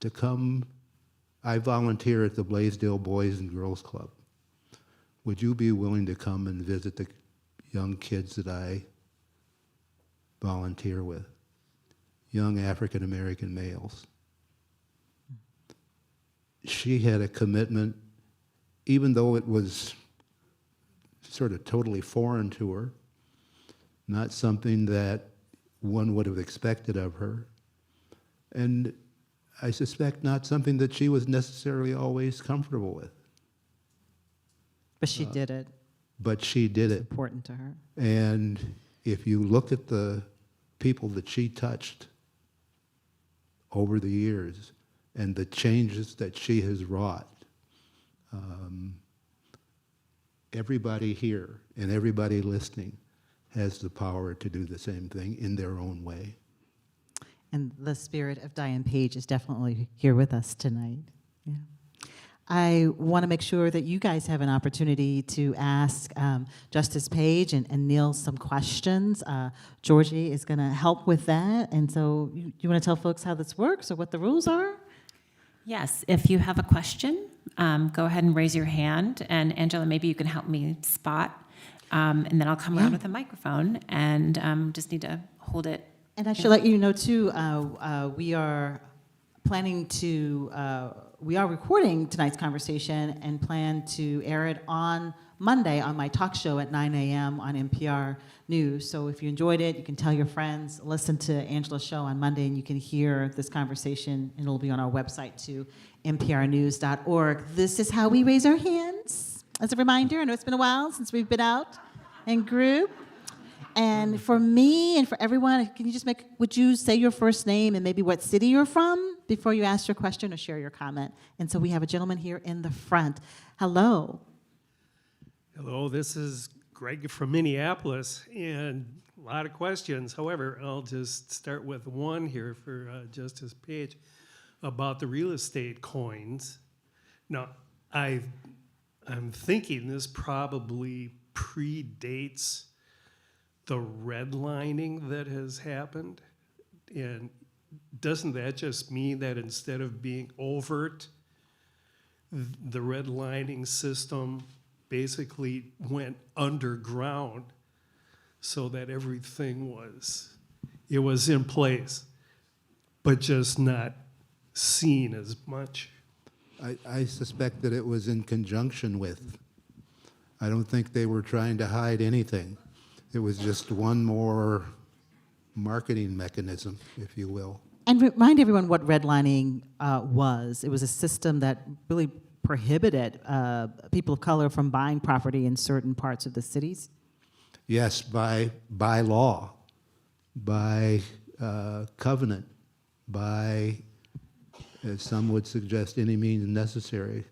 E: to come? I volunteer at the Blaisdell Boys and Girls Club. Would you be willing to come and visit the young kids that I volunteer with? Young African American males. She had a commitment, even though it was sort of totally foreign to her, not something that one would have expected of her, and I suspect not something that she was necessarily always comfortable with.
C: But she did it.
E: But she did it.
C: Important to her.
E: And if you look at the people that she touched over the years and the changes that she has wrought, everybody here and everybody listening has the power to do the same thing in their own way.
C: And the spirit of Diane Page is definitely here with us tonight. Yeah. I want to make sure that you guys have an opportunity to ask Justice Page and Neel some questions. Georgie is going to help with that. And so you want to tell folks how this works or what the rules are?
B: Yes, if you have a question, go ahead and raise your hand. And Angela, maybe you can help me spot. And then I'll come around with a microphone and just need to hold it.
C: And I should let you know, too, we are planning to, we are recording tonight's conversation and plan to air it on Monday on my talk show at 9 a.m. on NPR News. So if you enjoyed it, you can tell your friends, listen to Angela's show on Monday, and you can hear this conversation, and it'll be on our website, too, nprnews.org. This is how we raise our hands. As a reminder, I know it's been a while since we've been out in group. And for me and for everyone, can you just would you say your first name and maybe what city you're from before you ask your question or share your comment? And so we have a gentleman here in the front. Hello.
F: Hello, this is Greg from Minneapolis, and a lot of questions. However, I'll just start with one here for Justice Page about the real estate coins. Now, I'm thinking this probably predates the redlining that has happened. And doesn't that just mean that instead of being overt, the redlining system basically went underground so that everything was in place, but just not seen as much?
E: I suspect that it was in conjunction with. I don't think they were trying to hide anything. It was just one more marketing mechanism, if you will.
C: And remind everyone what redlining was. It was a system that really prohibited people of color from buying property in certain parts of the cities.
E: Yes, by law, by covenant, by, as some would suggest, any means necessary.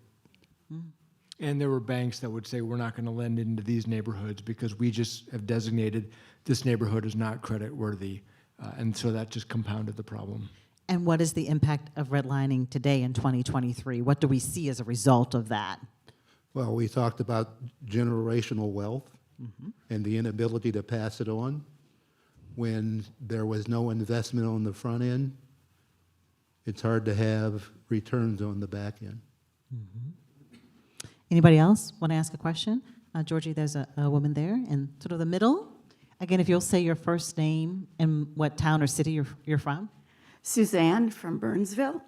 D: And there were banks that would say, we're not going to lend into these neighborhoods because we just have designated this neighborhood as not credit worthy. And so that just compounded the problem.
C: And what is the impact of redlining today in 2023? What do we see as a result of that?
E: Well, we talked about generational wealth and the inability to pass it on. When there was no investment on the front end, it's hard to have returns on the back end.
C: Anybody else want to ask a question? Georgie, there's a woman there in sort of the middle. Again, if you'll say your first name and what town or city you're from.
G: Suzanne from Burnsville.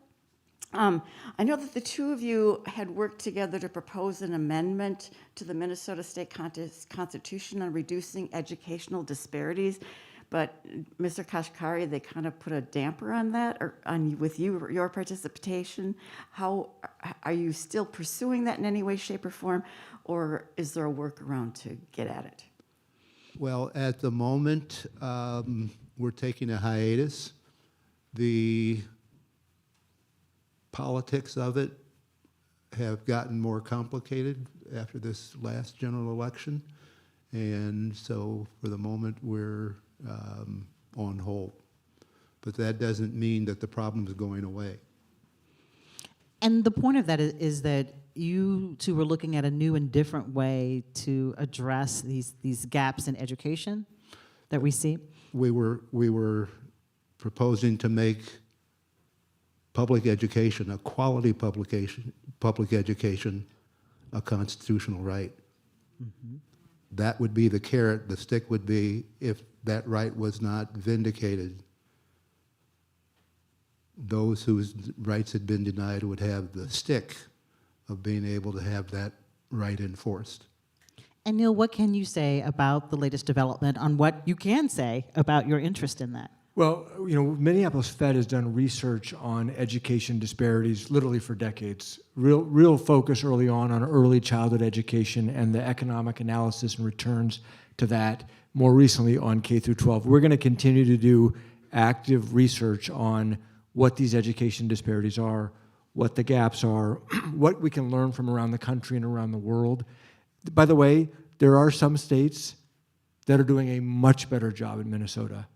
G: I know that the two of you had worked together to propose an amendment to the Minnesota State Constitution on reducing educational disparities, but Mr. Kashkari, they kind of put a damper on that, or with your participation. How are you still pursuing that in any way, shape, or form, or is there a workaround to get at it?
E: Well, at the moment, we're taking a hiatus. The politics of it have gotten more complicated after this last general election, and so for the moment we're on hold. But that doesn't mean that the problem is going away.
C: And the point of that is that you two were looking at a new and different way to address these gaps in education that we see.
E: We were proposing to make public education, a quality public education, a constitutional right. That would be the carrot. The stick would be if that right was not vindicated, those whose rights had been denied would have the stick of being able to have that right enforced.
C: And Neel, what can you say about the latest development on what you can say about your interest in that?
D: Well, you know, Minneapolis Fed has done research on education disparities literally for decades. Real focus early on early childhood education and the economic analysis and returns to that. more recently on K through 12. We're going to continue to do active research on what these education disparities are, what the gaps are, what we can learn from around the country and around the world. By the way, there are some states that are doing a much better job in Minnesota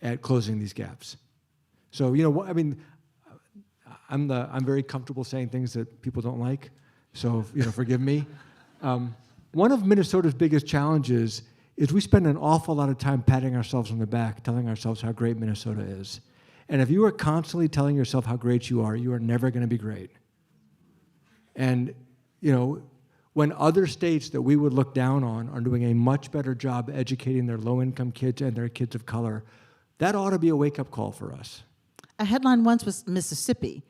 D: at closing these gaps. So, you know, I mean, I'm very comfortable saying things that people don't like, so, you know, forgive me. One of Minnesota's biggest challenges is we spend an awful lot of time patting ourselves on the back, telling ourselves how great Minnesota is. And if you are constantly telling yourself how great you are never going to be great. And, you know, when other states that we would look down on are doing a much better job educating their low-income kids and their kids of color, that ought to be a wake-up call for us.
C: A headline once was Mississippi.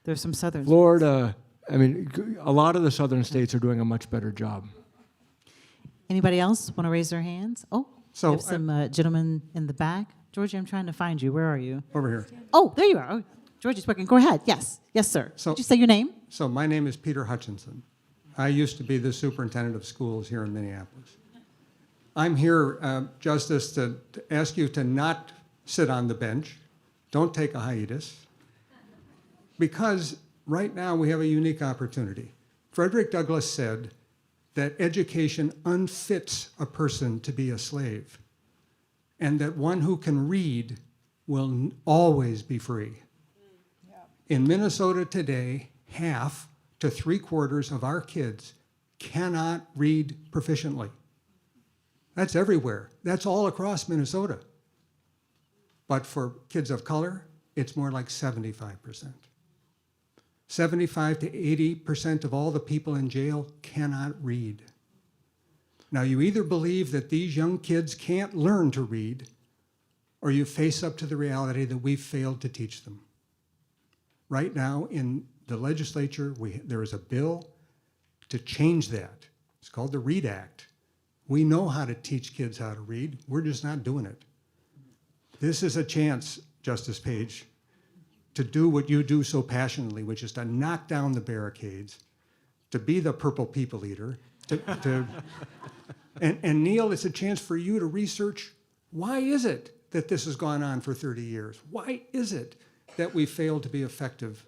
C: There's some southern.
D: Florida, I mean, a lot of the southern states are doing a much better job.
C: Anybody else want to raise their hands? Oh,
H: So,
C: we have some gentlemen in the back. Georgie, I'm trying to find you. Where are you?
H: over here.
C: Oh, there you are. Oh, Georgie's working. Go ahead. Yes. Yes, sir.
H: So-
C: Did you say your name?
H: So my name is Peter Hutchinson. I used to be the superintendent of schools here in Minneapolis. I'm here, Justice, to ask you to not sit on the bench. Don't take a hiatus. Because right now we have a unique opportunity. Frederick Douglass said that education unfits a person to be a slave, and that one who can read will always be free. In Minnesota today, half to 3/4 of our kids cannot read proficiently. That's everywhere. That's all across Minnesota. But for kids of color, it's more like 75%. 75 to 80% of all the people in jail cannot read. Now, you either believe that these young kids can't learn to read, or you face up to the reality that we've failed to teach them. Right now, in the legislature, there is a bill to change that. It's called the READ Act. We know how to teach kids how to read. We're just not doing it. This is a chance, Justice Page, to do what you do so passionately, which is to knock down the barricades, to be the purple people eater, and Neel, it's a chance for you to research, why is it that this has gone on for 30 years? Why is it that we failed to be effective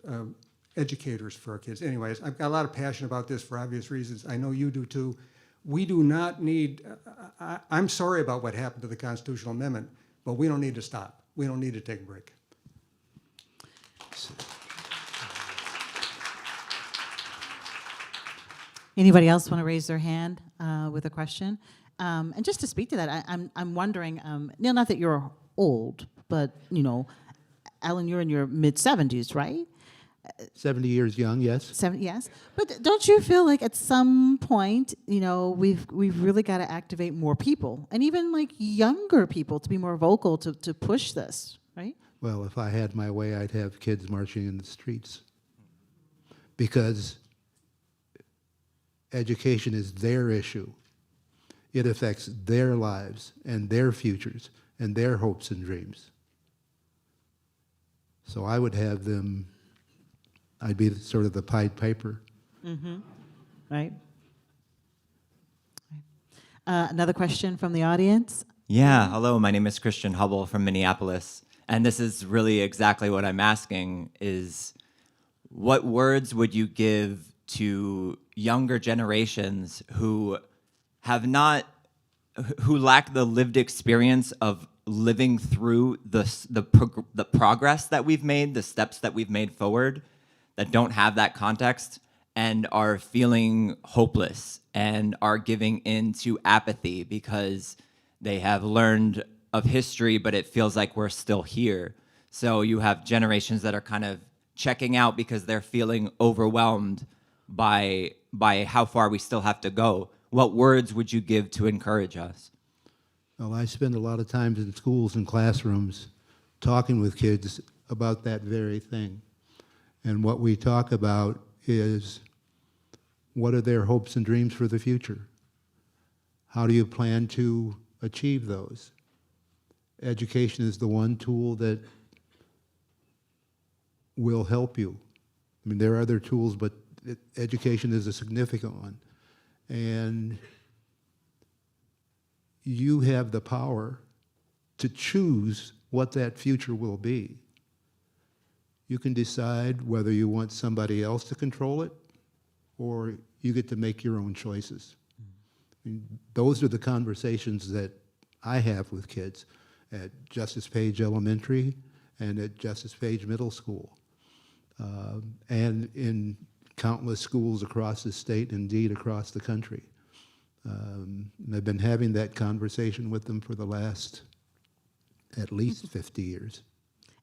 H: educators for our kids? Anyways, I've got a lot of passion about this for obvious reasons. I know you do too. We do not need, I'm sorry about what happened to the constitutional amendment, but we don't need to stop. We don't need to take a break.
C: Anybody else want to raise their hand with a question? And just to speak to that, I'm wondering, Neel, not that you're old, but, you know, Alan, you're in your mid-70s, right?
E: 70 years young, yes.
C: Yes. But don't you feel like at some point, you know, we've really got to activate more people, and even like younger people, to be more vocal to push this, right?
E: Well, if I had my way, I'd have kids marching in the streets. Because education is their issue. It affects their lives and their futures and their hopes and dreams. So I would have them, I'd be sort of the Pied Piper.
C: Mm-hmm. Right. Another question from the audience.
I: Yeah, hello, my name is Christian Hubble from Minneapolis. And this is really exactly what I'm asking is, what words would you give to younger generations who lack the lived experience of living through the progress that we've made, the steps that we've made forward, that don't have that context and are feeling hopeless and are giving in to apathy because they have learned of history, but it feels like we're still here. So you have generations that are kind of checking out because they're feeling overwhelmed by how far we still have to go. What words would you give to encourage us?
E: Well, I spend a lot of times in schools and classrooms talking with kids about that very thing. And what we talk about is, what are their hopes and dreams for the future? How do you plan to achieve those? Education is the one tool that will help you. I mean, there are other tools, but education is a significant one. And you have the power to choose what that future will be. You can decide whether you want somebody else to control it, or you get to make your own choices. I mean, those are the conversations that I have with kids at Justice Page Elementary and at Justice Page Middle School, and in countless schools across the state, indeed across the country. I've been having that conversation with them for the last at least 50 years.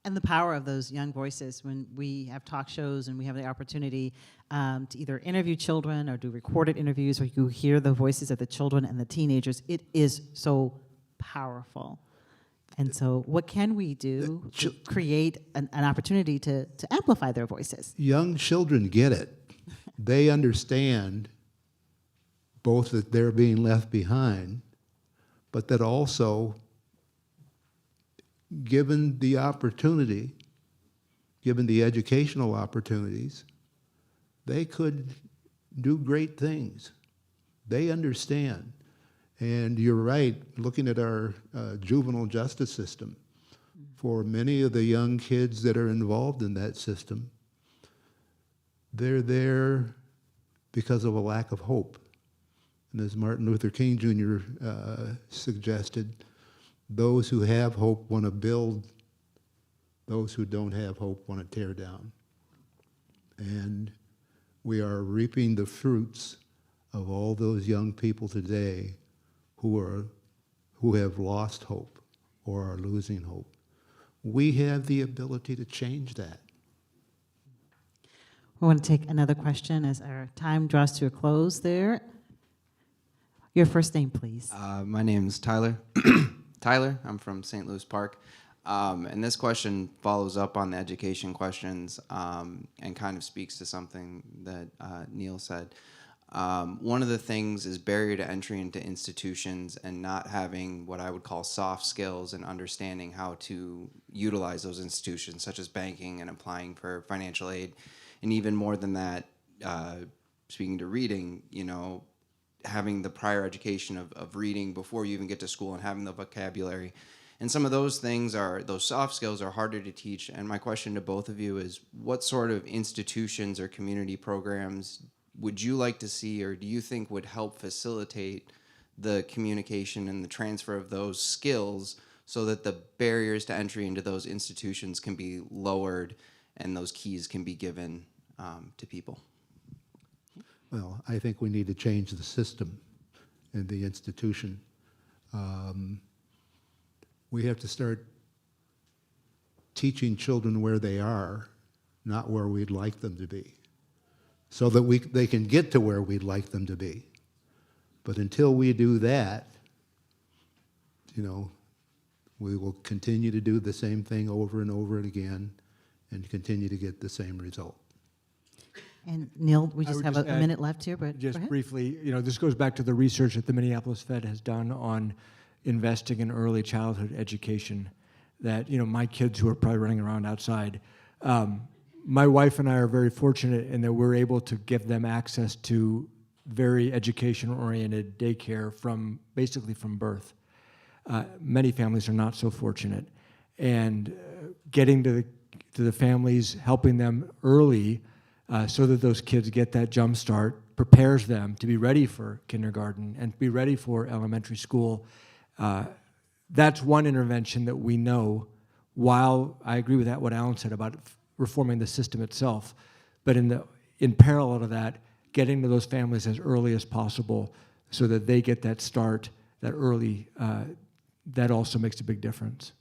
C: And the power of those young voices when we have talk shows and we have the opportunity to either interview children or do recorded interviews where you hear the voices of the children and the teenagers, it is so powerful. And so what can we do to create an opportunity to amplify their voices?
E: Young children get it. They understand both that they're being left behind, but that also, given the opportunity, given the educational opportunities, they could do great things. They understand. And you're right, looking at our juvenile justice system, for many of the young kids that are involved in that system, they're there because of a lack of hope. And as Martin Luther King Jr. Suggested, those who have hope want to build, those who don't have hope want to tear down. And we are reaping the fruits of all those young people today who have lost hope or are losing hope. We have the ability to change that.
C: We want to take another question as our time draws to a close there. Your first name, please.
J: My name's Tyler. Tyler, I'm from St. Louis Park. And this question follows up on the education questions and kind of speaks to something that Neel said. One of the things is barrier to entry into institutions and not having what I would call soft skills and understanding how to utilize those institutions, such as banking and applying for financial aid. And even more than that, speaking to reading, having the prior education of reading before you even get to school and having the vocabulary. And some of those things those soft skills are harder to teach. And my question to both of you is, what sort of institutions or community programs would you like to see, or do you think would help facilitate the communication and the transfer of those skills so that the barriers to entry into those institutions can be lowered and those keys can be given to people?
E: Well, I think we need to change the system and the institution. We have to start teaching children where they are, not where we'd like them to be, so that they can get to where we'd like them to be. But until we do that, we will continue to do the same thing over and over again and continue to get the same result.
C: And Neel, we
D: I
C: just
D: would
C: have
D: just
C: a
D: add-
C: minute left here, but
D: Just
C: go ahead.
D: briefly, this goes back to the research that the Minneapolis Fed has done on investing in early childhood education. That, my kids who are probably running around outside, my wife and I are very fortunate in that we're able to give them access to very education-oriented daycare basically from birth. Many families are not so fortunate. And getting to the families, helping them early so that those kids get that jump start, prepares them to be ready for kindergarten and be ready for elementary school. That's one intervention that we know, while I agree with what Alan said about reforming the system itself, but in parallel to that, getting to those families as early as possible so that they get that start, that early, that also makes a big difference.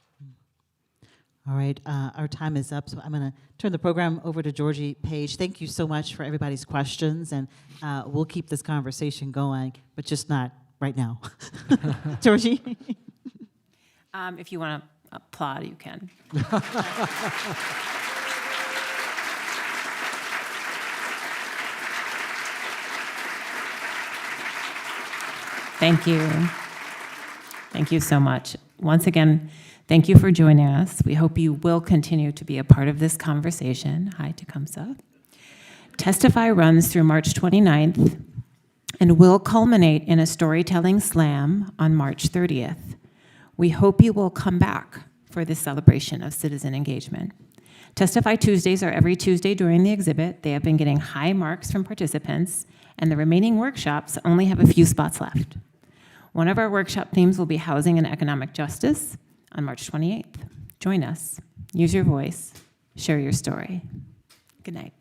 C: All right, our time is up, so I'm going to turn the program over to Georgie Page. Thank you so much for everybody's questions, and we'll keep this conversation going, but just not right now. Georgie?
B: If you want to applaud, you can. Thank you. Thank you so much. Once again, thank you for joining us. We hope you will continue to be a part of this conversation. Hi, Tecumseh. Testify runs through March 29th. and will culminate in a storytelling slam on March 30th. We hope you will come back for this celebration of citizen engagement. Testify Tuesdays are every Tuesday during the exhibit. They have been getting high marks from participants, and the remaining workshops only have a few spots left. One of our workshop themes will be housing and economic justice on March 28th. Join us, use your voice, share your story. Good night.